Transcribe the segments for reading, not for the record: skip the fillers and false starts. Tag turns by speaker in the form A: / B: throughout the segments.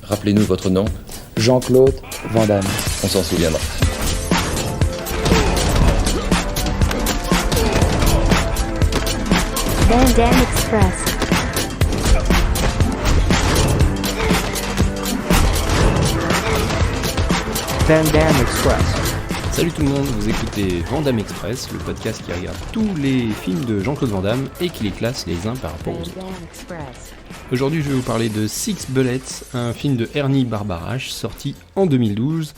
A: Rappelez-nous votre nom.
B: Jean-Claude Van Damme.
A: On s'en souviendra.
C: Van Damme Express.
B: Van Damme Express.
D: Salut tout le monde, vous écoutez Van Damme Express, le podcast qui regarde tous les films de Jean-Claude Van Damme et qui les classe les uns par rapport aux autres. Aujourd'hui, je vais vous parler de Six Bullets, un film de Ernie Barbarash, sorti en 2012.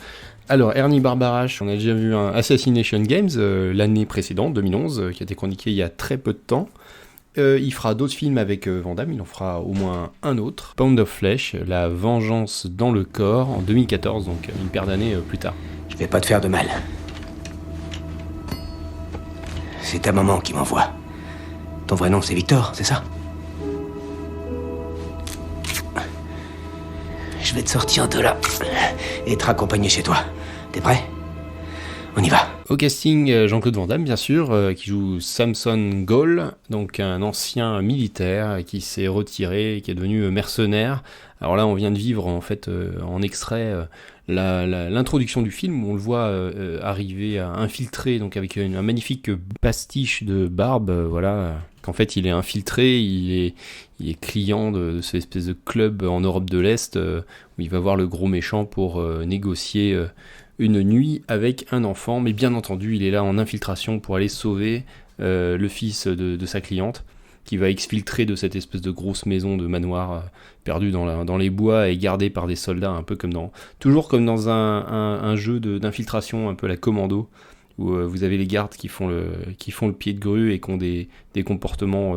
D: Alors, Ernie Barbarash, on a déjà vu un Assassination Games l'année précédente, 2011, qui a été chroniqué il y a très peu de temps. Il fera d'autres films avec Van Damme, il en fera au moins un autre. Pound of Flesh, La vengeance dans le corps, en 2014, donc une paire d'années plus tard.
E: Je vais pas te faire de mal. C'est ta maman qui m'envoie. Ton vrai nom, c'est Victor, c'est ça? Je vais te sortir de là et te raccompagner chez toi. T'es prêt? On y va.
D: Au casting, Jean-Claude Van Damme, bien sûr, qui joue Samson Gall, donc un ancien militaire qui s'est retiré, qui est devenu mercenaire. Alors là, on vient de vivre en fait en extrait l'introduction du film où on le voit arriver à infiltrer, donc avec un magnifique pastiche de barbe, voilà, qu'en fait il est infiltré, il est client de cette espèce de club en Europe de l'Est où il va voir le gros méchant pour négocier une nuit avec un enfant, mais bien entendu il est là en infiltration pour aller sauver le fils de sa cliente, qui va exfiltrer de cette espèce de grosse maison de manoir perdue dans les bois et gardée par des soldats, un peu toujours comme dans un jeu d'infiltration un peu à la Commando, où vous avez les gardes qui font le pied de grue et qui ont des comportements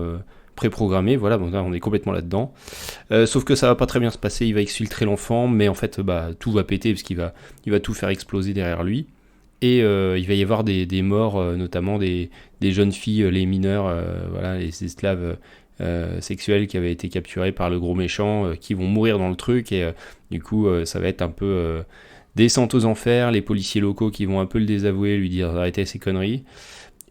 D: préprogrammés. Voilà, donc là on est complètement là-dedans. Sauf que ça va pas très bien se passer, il va exfiltrer l'enfant, mais en fait tout va péter parce qu'il va tout faire exploser derrière lui. Et il va y avoir des morts, notamment des jeunes filles, les mineurs, voilà, les esclaves sexuels qui avaient été capturés par le gros méchant, qui vont mourir dans le truc. Et du coup, ça va être un peu descente aux enfers. Les policiers locaux qui vont un peu le désavouer, lui dire d'arrêter ses conneries.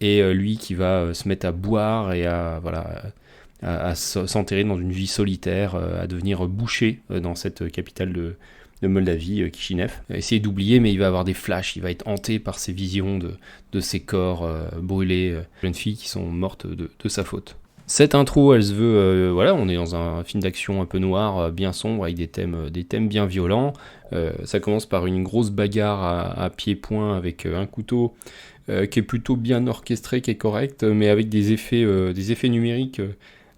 D: Et lui qui va se mettre à boire et à s'enterrer dans une vie solitaire, à devenir boucher dans cette capitale de Moldavie, Kishinev. Essayer d'oublier, mais il va avoir des flashs, il va être hanté par ces visions de ces corps brûlés, jeunes filles qui sont mortes de sa faute. Cette intro, elle se veut, voilà, on est dans un film d'action un peu noir, bien sombre, avec des thèmes bien violents. Ça commence par une grosse bagarre à pied-point avec un couteau qui est plutôt bien orchestré, qui est correct, mais avec des effets numériques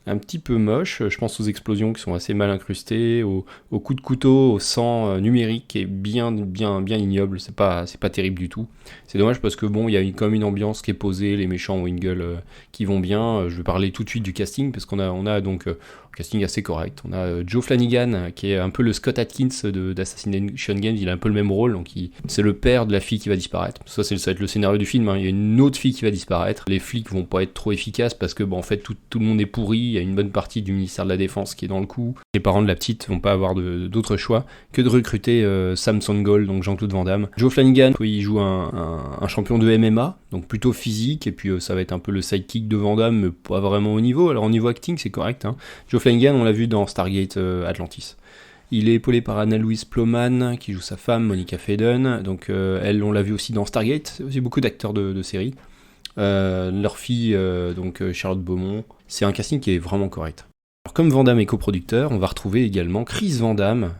D: un petit peu moche. Je pense aux explosions qui sont assez mal incrustées, aux coups de couteau, au sang numérique qui est bien ignoble. C'est pas terrible du tout. C'est dommage parce que bon, il y a quand même une ambiance qui est posée, les méchants ont une gueule qui vont bien. Je vais parler tout de suite du casting parce qu'on a donc un casting assez correct. On a Joe Flanagan qui est un peu le Scott Adkins d'Assassination Games. Il a un peu le même rôle, donc c'est le père de la fille qui va disparaître. Ça va être le scénario du film, hein. Il y a une autre fille qui va disparaître. Les flics vont pas être trop efficaces parce que en fait tout le monde est pourri. Il y a une bonne partie du ministère de la Défense qui est dans le coup. Les parents de la petite vont pas avoir d'autre choix que de recruter Samson Gall, donc Jean-Claude Van Damme. Joe Flanagan, il joue un champion de MMA, donc plutôt physique, et puis ça va être un peu le sidekick de Van Damme, mais pas vraiment au niveau. Alors au niveau acting, c'est correct, hein. Joe Flanagan, on l'a vu dans Stargate Atlantis. Il est épaulé par Anna-Louise Ploman, qui joue sa femme, Monica Faden. Donc elle, on l'a vu aussi dans Stargate. C'est aussi beaucoup d'acteurs de séries. Leur fille, donc Charlotte Beaumont. C'est un casting qui est vraiment correct. Alors, comme Van Damme est coproducteur, on va retrouver également Chris Van Damme,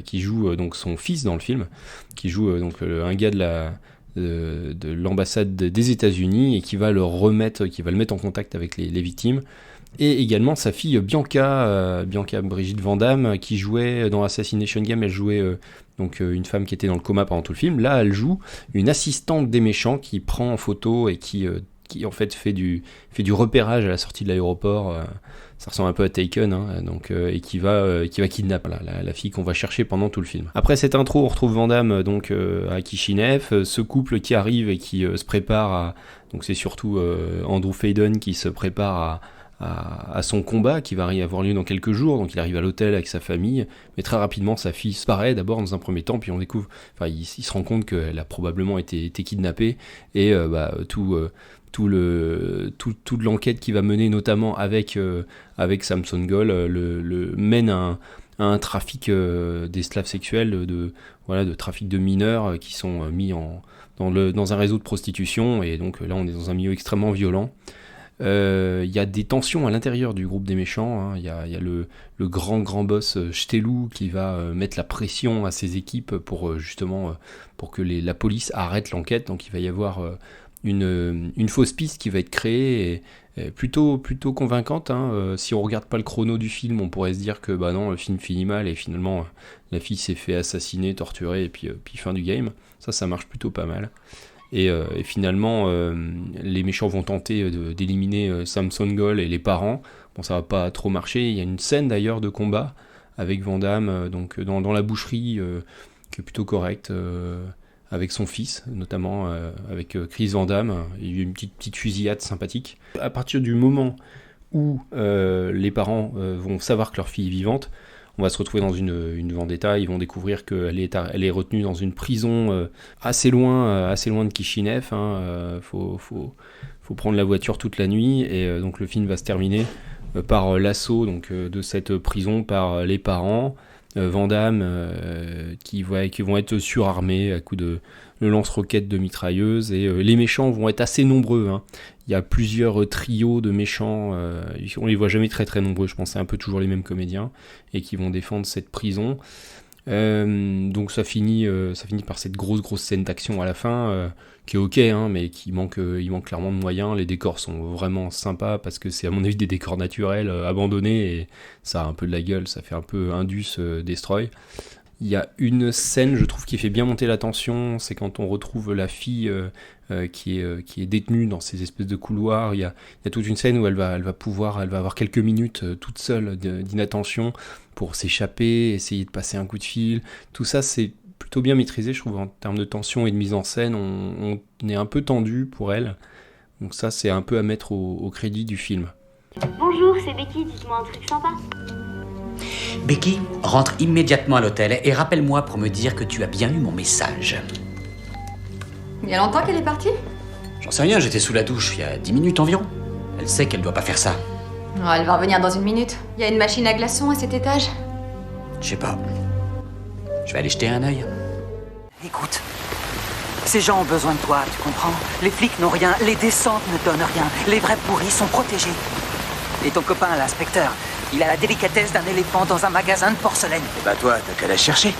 D: qui joue donc son fils dans le film, qui joue donc un gars de l'ambassade des États-Unis et qui va le mettre en contact avec les victimes. Et également sa fille Bianca Brigitte Van Damme, qui jouait dans Assassination Game, elle jouait donc une femme qui était dans le coma pendant tout le film. Là, elle joue une assistante des méchants qui prend en photo et qui en fait fait du repérage à la sortie de l'aéroport. Ça ressemble un peu à Taken, hein, donc, et qui va kidnapper la fille qu'on va chercher pendant tout le film. Après cette intro, on retrouve Van Damme donc à Kishinev, ce couple qui arrive et qui se prépare donc c'est surtout Andrew Faden qui se prépare à son combat qui va avoir lieu dans quelques jours. Donc il arrive à l'hôtel avec sa famille, mais très rapidement sa fille disparaît d'abord dans un premier temps, puis on découvre, il se rend compte qu'elle a probablement été kidnappée, et toute l'enquête qui va mener notamment avec Samson Gall le mène un un trafic d'esclaves sexuels, de trafic de mineurs qui sont mis dans un réseau de prostitution, et donc là on est dans un milieu extrêmement violent. Il y a des tensions à l'intérieur du groupe des méchants, hein. Il y a le grand boss Shtelou qui va mettre la pression à ses équipes pour justement pour que la police arrête l'enquête. Donc il va y avoir une fausse piste qui va être créée, et plutôt convaincante, hein. Si on regarde pas le chrono du film, on pourrait se dire que bah non, le film finit mal et finalement la fille s'est fait assassiner, torturer, et puis fin du game. Ça marche plutôt pas mal. Et finalement, les méchants vont tenter d'éliminer Samson Goal et les parents. Bon, ça va pas trop marcher. Il y a une scène d'ailleurs de combat avec Van Damme donc dans la boucherie qui est plutôt correcte, avec son fils, notamment avec Chris Van Damme. Il y a une petite fusillade sympathique. À partir du moment où les parents vont savoir que leur fille est vivante, on va se retrouver dans une vendetta. Ils vont découvrir qu'elle est retenue dans une prison assez loin de Kishinev, hein. Faut prendre la voiture toute la nuit, et donc le film va se terminer par l'assaut donc de cette prison par les parents. Van Damme qui vont être surarmés à coups de lance-roquettes de mitrailleuses, et les méchants vont être assez nombreux, hein. Il y a plusieurs trios de méchants, on les voit jamais très très nombreux, je pense, c'est un peu toujours les mêmes comédiens, et qui vont défendre cette prison. Donc ça finit par cette grosse scène d'action à la fin, qui est ok, hein, mais il manque clairement de moyens. Les décors sont vraiment sympas, parce que c'est à mon avis des décors naturels abandonnés, et ça a un peu de la gueule, ça fait un peu Indus Destroy. Il y a une scène, je trouve, qui fait bien monter la tension, c'est quand on retrouve la fille qui est détenue dans ces espèces de couloirs. Il y a toute une scène où elle va avoir quelques minutes toute seule d'inattention pour s'échapper, essayer de passer un coup de fil. Tout ça, c'est plutôt bien maîtrisé, je trouve, en termes de tension et de mise en scène. On est un peu tendu pour elle. Donc ça, c'est un peu à mettre au crédit du film.
A: Bonjour, c'est Becky, dites-moi un truc sympa.
C: Becky, rentre immédiatement à l'hôtel et rappelle-moi pour me dire que tu as bien eu mon message.
F: Il y a longtemps qu'elle est partie ?
C: J'en sais rien, j'étais sous la douche il y a 10 minutes environ. Elle sait qu'elle doit pas faire ça.
F: Oh, elle va revenir dans une minute. Il y a une machine à glaçons à cet étage.
C: Je sais pas. Je vais aller jeter un œil.
G: Écoute, ces gens ont besoin de toi, tu comprends ? Les flics n'ont rien, les descentes ne donnent rien, les vrais pourris sont protégés. Et ton copain, l'inspecteur, il a la délicatesse d'un éléphant dans un magasin de porcelaine.
E: Et bah toi, t'as qu'à la chercher.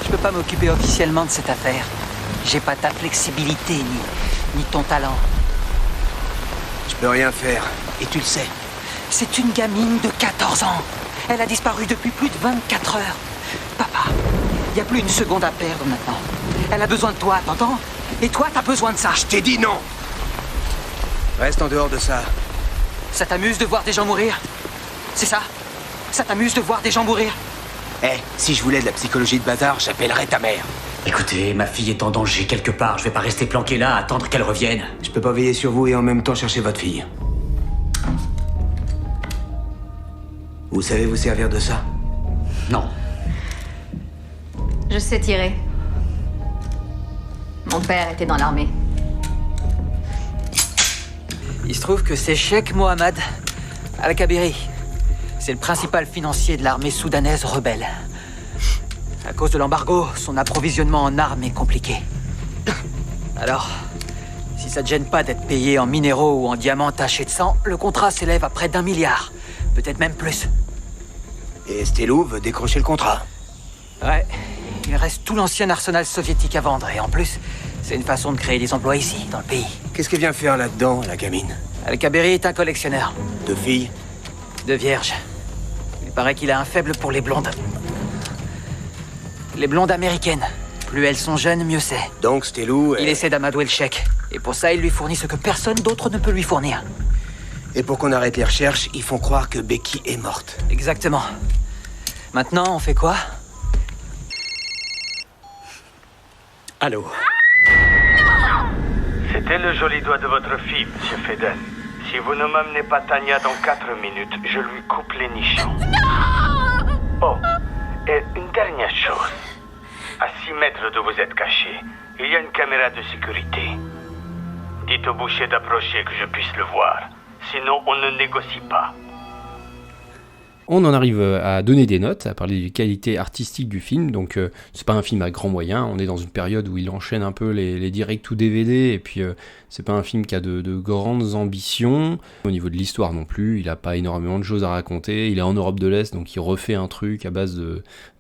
G: Je peux pas m'occuper officiellement de cette affaire. J'ai pas ta flexibilité, ni ton talent.
E: Je peux rien faire, et tu le sais.
G: C'est une gamine de 14 ans. Elle a disparu depuis plus de 24 heures. Papa, il y a plus une seconde à perdre maintenant. Elle a besoin de toi, t'entends ? Et toi, t'as besoin de ça.
E: Je t'ai dit non. Reste en dehors de ça.
G: Ça t'amuse de voir des gens mourir ? C'est ça ? Ça t'amuse de voir des gens mourir ?
E: Si je voulais de la psychologie de bazar, j'appellerais ta mère.
C: Écoutez, ma fille est en danger quelque part. Je vais pas rester planqué là à attendre qu'elle revienne.
E: Je peux pas veiller sur vous et en même temps chercher votre fille. Vous savez vous servir de ça ?
C: Non.
F: Je sais tirer. Mon père était dans l'armée.
G: Il se trouve que c'est Sheikh Mohammed Al-Kabiri. C'est le principal financier de l'armée soudanaise rebelle. À cause de l'embargo, son approvisionnement en armes est compliqué. Alors, si ça te gêne pas d'être payé en minéraux ou en diamants tachés de sang, le contrat s'élève à près d'1 milliard. Peut-être même plus.
E: Et Stelou veut décrocher le contrat.
G: Ouais, il reste tout l'ancien arsenal soviétique à vendre. Et en plus, c'est une façon de créer des emplois ici, dans le pays.
E: Qu'est-ce qu'elle vient faire là-dedans, la gamine ?
G: Al-Kabiri est un collectionneur.
E: De filles ?
G: De vierges. Il paraît qu'il a un faible pour les blondes. Les blondes américaines. Plus elles sont jeunes, mieux c'est.
E: Donc Stelou...
G: Il essaie d'amadouer le chèque. Et pour ça, il lui fournit ce que personne d'autre ne peut lui fournir.
E: Et pour qu'on arrête les recherches, ils font croire que Becky est morte.
G: Exactement. Maintenant, on fait quoi ? Allô ?
H: C'était le joli doigt de votre fille, monsieur Fedel. Si vous ne m'amenez pas Tania dans 4 minutes, je lui coupe les nichons. Non ! Oh, et une dernière chose. À 6 mètres d'où vous êtes caché, il y a une caméra de sécurité. Dites au boucher d'approcher que je puisse le voir. Sinon, on ne négocie pas.
D: On en arrive à donner des notes, à parler des qualités artistiques du film. Donc c'est pas un film à grands moyens, on est dans une période où il enchaîne un peu les directs ou DVD, et puis c'est pas un film qui a de grandes ambitions. Au niveau de l'histoire non plus, il a pas énormément de choses à raconter, il est en Europe de l'Est, donc il refait un truc à base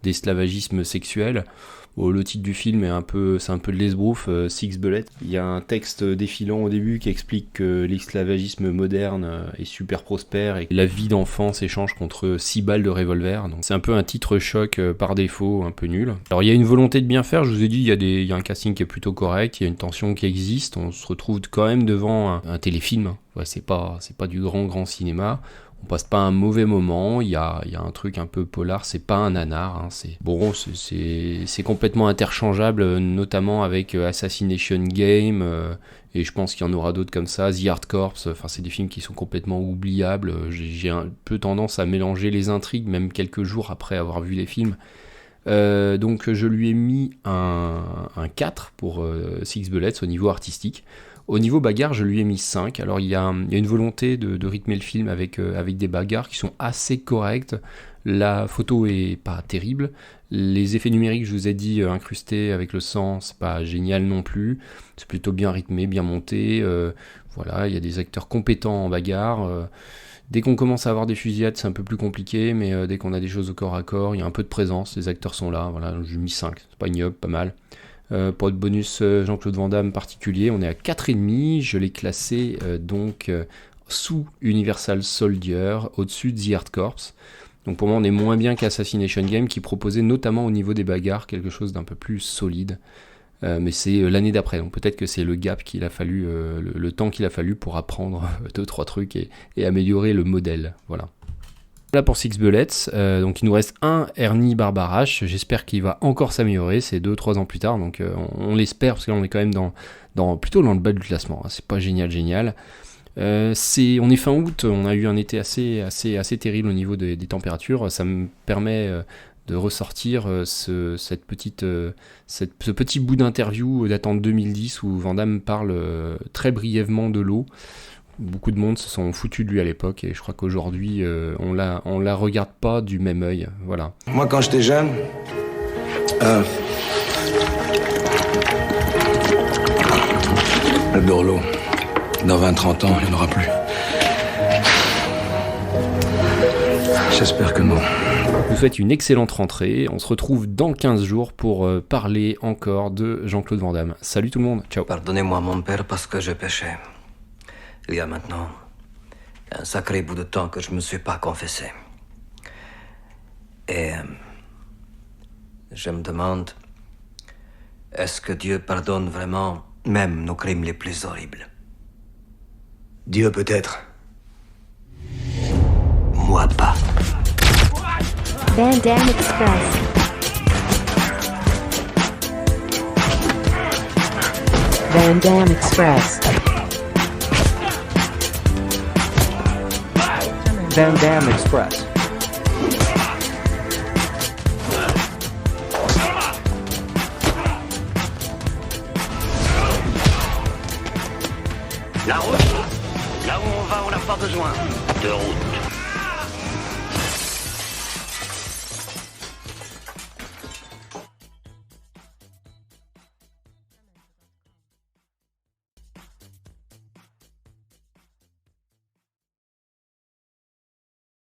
D: d'esclavagisme sexuel. Bon, le titre du film c'est un peu de l'esbrouf, Six Bullets. Il y a un texte défilant au début qui explique que l'esclavagisme moderne est super prospère et que la vie d'enfant s'échange contre 6 balles de revolver. Donc c'est un peu un titre choc par défaut, un peu nul. Alors il y a une volonté de bien faire, je vous ai dit, il y a un casting qui est plutôt correct, il y a une tension qui existe, on se retrouve quand même devant un téléfilm. Ouais, c'est pas du grand cinéma. On passe pas un mauvais moment, il y a un truc un peu polar, c'est pas un nanar, c'est complètement interchangeable, notamment avec Assassination Game, et je pense qu'il y en aura d'autres comme ça, The Hard Corps, enfin c'est des films qui sont complètement oubliables, j'ai un peu tendance à mélanger les intrigues, même quelques jours après avoir vu les films. Donc je lui ai mis un 4 pour Six Bullets au niveau artistique. Au niveau bagarre, je lui ai mis 5. Alors il y a une volonté de rythmer le film avec des bagarres qui sont assez correctes. La photo est pas terrible. Les effets numériques, je vous ai dit, incrustés avec le sang, c'est pas génial non plus. C'est plutôt bien rythmé, bien monté. Voilà, il y a des acteurs compétents en bagarre. Dès qu'on commence à avoir des fusillades, c'est un peu plus compliqué, mais dès qu'on a des choses au corps à corps, il y a un peu de présence, les acteurs sont là. Voilà, j'ai mis 5, c'est pas ignoble, pas mal. Pour le bonus Jean-Claude Van Damme particulier, on est à 4,5, je l'ai classé sous Universal Soldier, au-dessus de The Hard Corps. Donc pour moi on est moins bien qu'Assassination Game qui proposait notamment au niveau des bagarres quelque chose d'un peu plus solide. Mais c'est l'année d'après, donc peut-être que c'est le gap qu'il a fallu, le temps qu'il a fallu pour apprendre 2-3 trucs et améliorer le modèle, voilà. Voilà pour Six Bullets, donc il nous reste un Ernie Barbarache, j'espère qu'il va encore s'améliorer, c'est 2-3 ans plus tard, donc on l'espère parce qu'on est quand même plutôt dans le bas du classement, hein, c'est pas génial. On est fin août, on a eu un été assez terrible au niveau des températures, ça me permet de ressortir ce petit bout d'interview datant de 2010 où Van Damme parle très brièvement de l'eau. Beaucoup de monde se sont foutus de lui à l'époque et je crois qu'aujourd'hui on la regarde pas du même œil, voilà.
I: Moi quand j'étais jeune, j'adore l'eau. Dans 20-30 ans, il n'y en aura plus. J'espère que non.
D: Je vous souhaite une excellente rentrée, on se retrouve dans 15 jours pour parler encore de Jean-Claude Van Damme. Salut tout le monde, ciao.
I: Pardonnez-moi mon père parce que je péchais. Il y a maintenant un sacré bout de temps que je ne me suis pas confessé. Et je me demande, est-ce que Dieu pardonne vraiment même nos crimes les plus horribles? Dieu peut-être. Moi pas.
A: Van Damme Express.
J: Van Damme Express.
B: Van Damme Express.